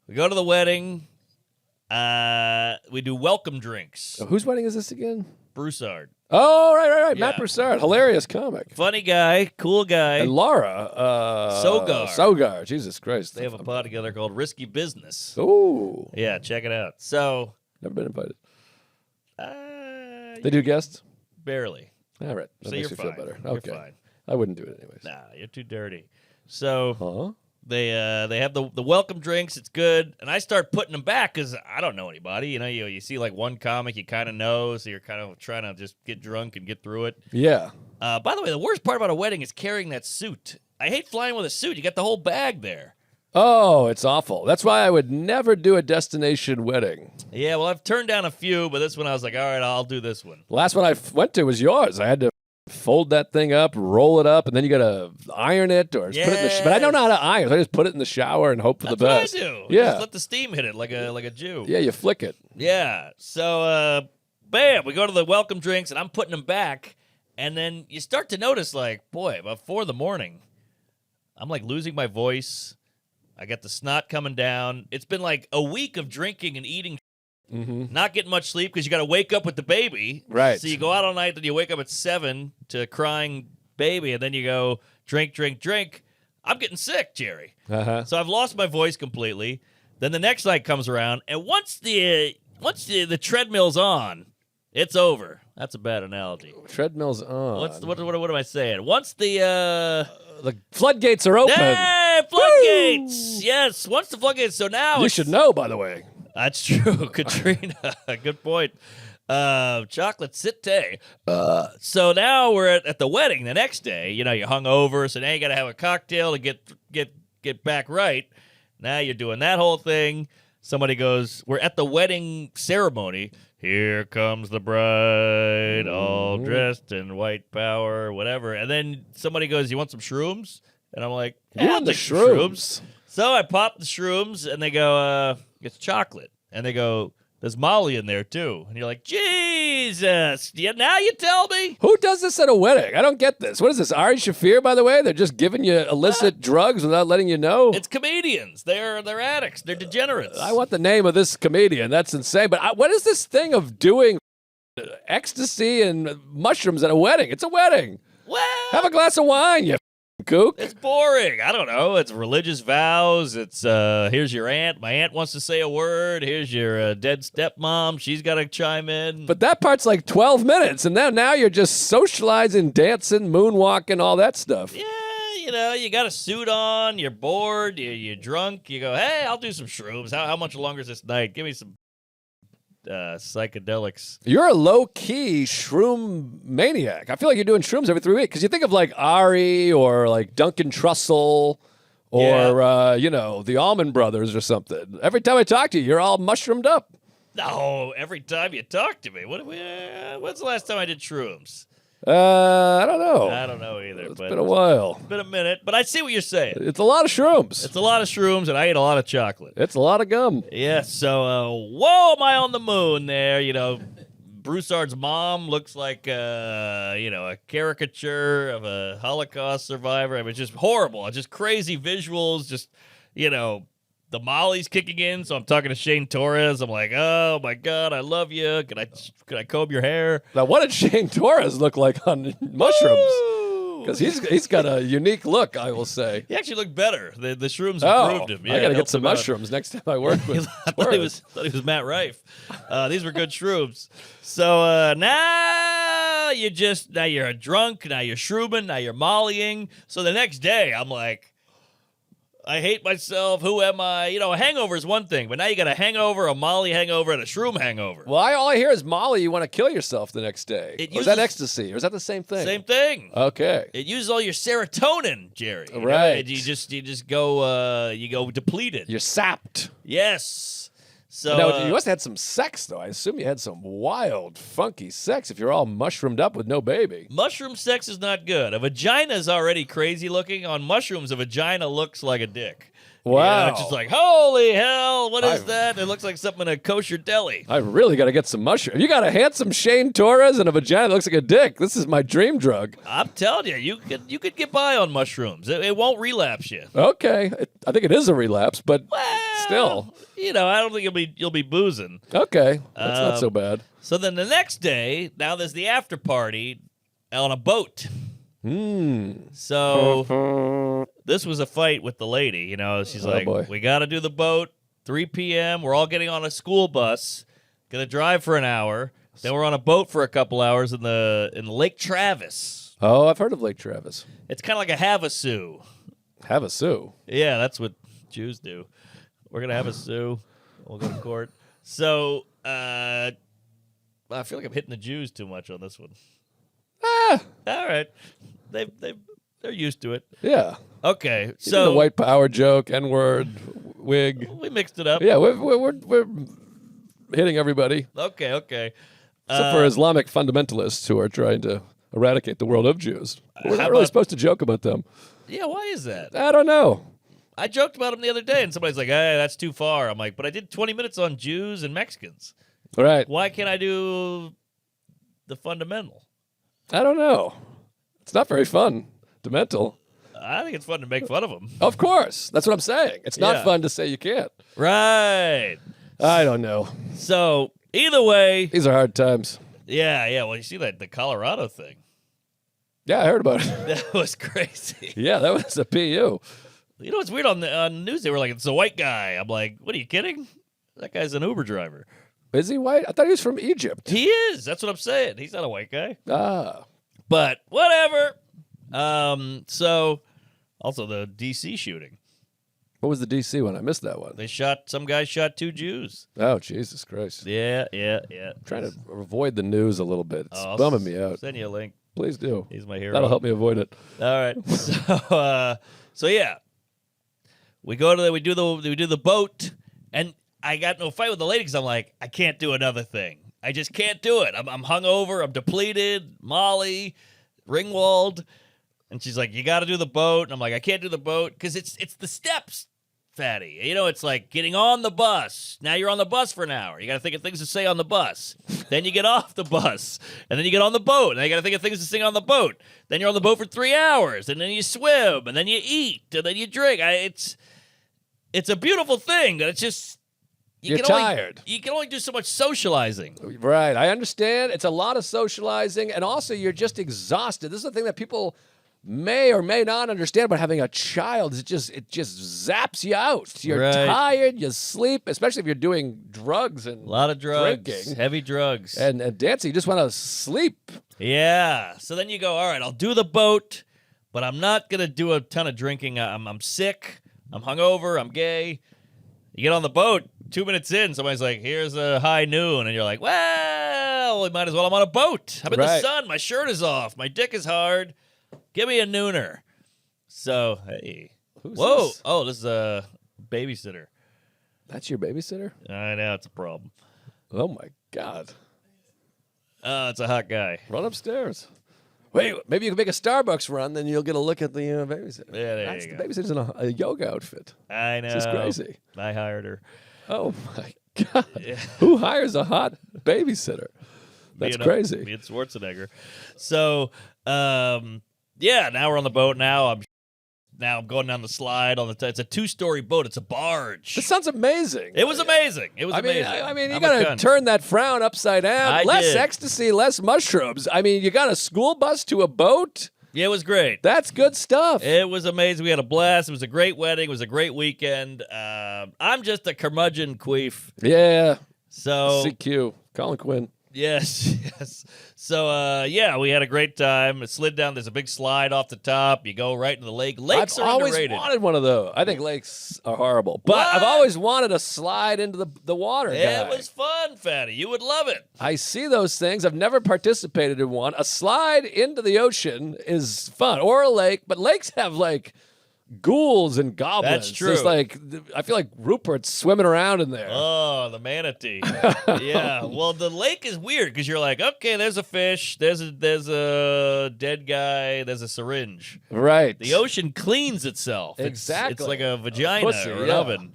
We go to the wedding. We do welcome drinks. Oh, whose wedding is this again? Broussard. Oh, right. Yeah. Matt Broussard, hilarious comic. Funny guy, cool guy. And Laura. Sogar. Jesus Christ. They have a pod together called Risky Business. Oh. Yeah, check it out. So. Never been invited. They do guests? Barely. All right. That So makes you're me feel fine. better. You're Okay. fine. I wouldn't do it anyways. Nah, you're too dirty. So. Huh? They have the welcome drinks. It's good, and I start putting them back because I don't know anybody. You know, you see like one comic you kind of know, so you're kind of trying to just get drunk and get through it. Yeah. By the way, the worst part about a wedding is carrying that suit. I hate flying with a suit. You got the whole bag there. Oh, it's awful. That's why I would never do a destination wedding. Yeah, well, I've turned down a few, but this one I was like, all right, I'll do this one. The last one I went to was yours. I had to fold that thing up, roll it up, and then you got to iron it or just put it in the but I don't know how to iron, so I just put it in the shower and hope for the best. That's what I do. Yeah. Just let the steam hit it like a Jew. Yeah, you flick it. Yeah. So, bam, we go to the welcome drinks, and I'm putting them back, and then you start to notice, like, boy, about 4 a.m, I'm, like, losing my voice. I got the snot coming down. It's been, like, a week of drinking and eating. Mm-hmm. Not getting much sleep because you got to wake up with the baby. Right. So you go out all night, then you wake up at 7 to crying baby, and then you go drink. I'm getting sick, Jerry. Uh-huh. So I've lost my voice completely. Then the next night comes around, and once the treadmill's on, it's over. That's a bad analogy. Treadmill's on. What am I saying? Once the floodgates are open. Hey, floodgates! Woo! Yes, once the floodgates. So now you should know, by the way. That's true, Katrina. Good point. Chocolate Cité. So now we're at the wedding the next day. You know, you're hungover, so now you got to have a cocktail to get back right. Now you're doing that whole thing. Somebody goes, we're at the wedding ceremony. Here comes the bride, all dressed in white power, whatever. And then somebody goes, you want some shrooms? And I'm like, yeah, the shrooms. So I pop the shrooms, and they go, it's chocolate. And they go, there's Molly in there, too. And you're like, Jesus. Yeah, now you tell me? Who does this at a wedding? I don't get this. What is this, Ari Shaffir, by the way? They're just giving you illicit drugs without letting you know? It's comedians. They're addicts. They're degenerates. I want the name of this comedian. That's insane. But what is this thing of doing ecstasy and mushrooms at a wedding? It's a wedding. Well, have a glass of wine, you kook. It's boring. I don't know. It's religious vows. It's here's your aunt. My aunt wants to say a word. Here's your dead stepmom. She's got to chime in. But that part's like 12 minutes, and now you're just socializing, dancing, moonwalking, all that stuff. Yeah, you know, you got a suit on. You're bored. You're drunk. You go, hey, I'll do some shrooms. How much longer is this night? Give me some psychedelics. You're a low-key shroom maniac. I feel like you're doing shrooms every 3 weeks because you think of like Ari or like Duncan Trussell or the Allman Brothers or something. Every time I talk to you, you're all mushroomed up. No, every time you talk to me. When's the last time I did shrooms? I don't know. I don't know either. It's been a while. It's been a minute, but I see what you're saying. It's a lot of shrooms. It's a lot of shrooms, and I ate a lot of chocolate. It's a lot of gum. Yeah, so, whoa, am I on the moon there? You know, Broussard's mom looks like, a caricature of a Holocaust survivor. I mean, it's just horrible. It's just crazy visuals, just, the Molly's kicking in, so I'm talking to Shane Torres. I'm like, oh, my God, I love you. Can I comb your hair? Now, what did Shane Torres look like on mushrooms? Because he's got a unique look, I will say. He actually looked better. The shrooms improved him. Yeah, I got to get some mushrooms next time I work with I thought he was Matt Rife. These were good shrooms. So now you're drunk, now you're shrooming, now you're mollying. So the next day, I'm like, I hate myself. Who am I? A hangover is one thing, but now you got a hangover, a Molly hangover, and a shroom hangover. Well, all I hear is Molly, you want to kill yourself the next day. Or is that ecstasy? Or is that the same thing? Same thing. Okay. It uses all your serotonin, Jerry. Right. You just go depleted. You're sapped. Yes. So now, you must have had some sex, though. I assume you had some wild, funky sex if you're all mushroomed up with no baby. Mushroom sex is not good. A vagina is already crazy looking. On mushrooms, a vagina looks like a dick. Wow. It's just like, holy hell, what is that? It looks like something in a kosher deli. I really got to get some mushrooms. You got a handsome Shane Torres and a vagina that looks like a dick. This is my dream drug. I'm telling you, you could get by on mushrooms. It won't relapse you. Okay. I think it is a relapse, but still. I don't think you'll be boozing. Okay. That's not so bad. So then the next day, now there's the after party on a boat. So this was a fight with the lady. She's like, boy. we got to do the boat, 3 p.m. We're all getting on a school bus, going to drive for an hour. Then we're on a boat for a couple hours in the Lake Travis. Oh, I've heard of Lake Travis. It's kind of like a Havasu. Havasu? Yeah, that's what Jews do. We're going to have a Sue. We'll go to court. So I feel like I'm hitting the Jews too much on this one. All right. They're used to it. Yeah. Okay. You did the white power joke, N-word, wig. We mixed it up. Yeah, we're hitting everybody. Okay. Except for Islamic fundamentalists who are trying to eradicate the world of Jews. We're not really supposed to joke about them. Yeah, why is that? I don't know. I joked about them the other day, and somebody's like, hey, that's too far. I'm like, but I did 20 minutes on Jews and Mexicans. All right. Why can't I do the fundamental? I don't know. It's not very fundamental. I think it's fun to make fun of them. Of course. That's what I'm saying. It's not Yeah. fun to say you can't. Right. I don't know. So either way, These are hard times. yeah. Well, you see the Colorado thing. Yeah, I heard about it. That was crazy. Yeah, that was a PU. You know what's weird on the news? They were like, it's a white guy. I'm like, what are you kidding? That guy's an Uber driver. Is he white? I thought he was from Egypt. He is. That's what I'm saying. He's not a white guy. Ah. But whatever. So also the DC shooting. What was the DC one? I missed that one. Some guy shot 2 Jews. Oh, Jesus Christ. Yeah. I'm trying to avoid the news a little bit. It's I'll bumming me out. Send you a link. Please do. He's my hero. That'll help me avoid it. All right. So yeah. We do the boat, and I got no fight with the lady because I'm like, I can't do another thing. I just can't do it. I'm hungover. I'm depleted. Molly, Ringwald, and she's like, you got to do the boat. And I'm like, I can't do the boat because it's the steps, fatty. It's like getting on the bus. Now you're on the bus for an hour. You got to think of things to say on the bus. Then you get off the bus, and then you get on the boat. And you got to think of things to sing on the boat. Then you're on the boat for 3 hours, and then you swim, and then you eat, and then you drink. It's a beautiful thing, but it's just You're tired. You can only do so much socializing. Right. I understand. It's a lot of socializing, and also you're just exhausted. This is the thing that people may or may not understand about having a child. It just zaps you out. You're Right. tired. You sleep, especially if you're doing drugs and A lot of drugs, drinking. heavy drugs. And dancing. You just want to sleep. Yeah. So then you go, all right, I'll do the boat, but I'm not going to do a ton of drinking. I'm sick. I'm hungover. I'm gay. You get on the boat, 2 minutes in, somebody's like, here's a high noon. And you're like, well, we might as well. I'm on a boat. I'm in the Right. sun. My shirt is off. My dick is hard. Give me a nooner. So, hey. Who's Whoa. this? Oh, this is a babysitter. That's your babysitter? I know, it's a problem. Oh, my God. It's a hot guy. Run upstairs. Wait, maybe you can make a Starbucks run, then you'll get a look at the babysitter. Yeah, there That's you the go. babysitter's in a yoga outfit. I know. This is crazy. I hired her. Oh, my God. Who hires a hot babysitter? That's Me crazy. and Schwarzenegger. So, yeah, now we're on the boat. Now I'm going down the slide on the. It's a 2-story boat. It's a barge. This sounds amazing. It was amazing. It was amazing. I mean, you I'm a got to cunt. turn that frown upside down. I Less did. ecstasy, less mushrooms. I mean, you got a school bus to a boat. Yeah, it was great. That's good stuff. It was amazing. We had a blast. It was a great wedding. It was a great weekend. I'm just a curmudgeon queef. Yeah. So CQ. Colin Quinn. yes. So yeah, we had a great time. It slid down. There's a big slide off the top. You go right into the lake. Lakes I've are always underrated. wanted one of those. I think lakes are horrible, but What? I've always wanted to slide into the water. It guy. was fun, Fatty. You would love it. I see those things. I've never participated in one. A slide into the ocean is fun, or a lake, but lakes have like ghouls and goblins. That's true. There's like, I feel like Rupert's swimming around in there. Oh, the manatee. Yeah. Well, the lake is weird because you're like, okay, there's a fish, there's a dead guy, there's a syringe. Right. The ocean cleans itself. Exactly. It's like a vagina pussy, or an yeah. oven.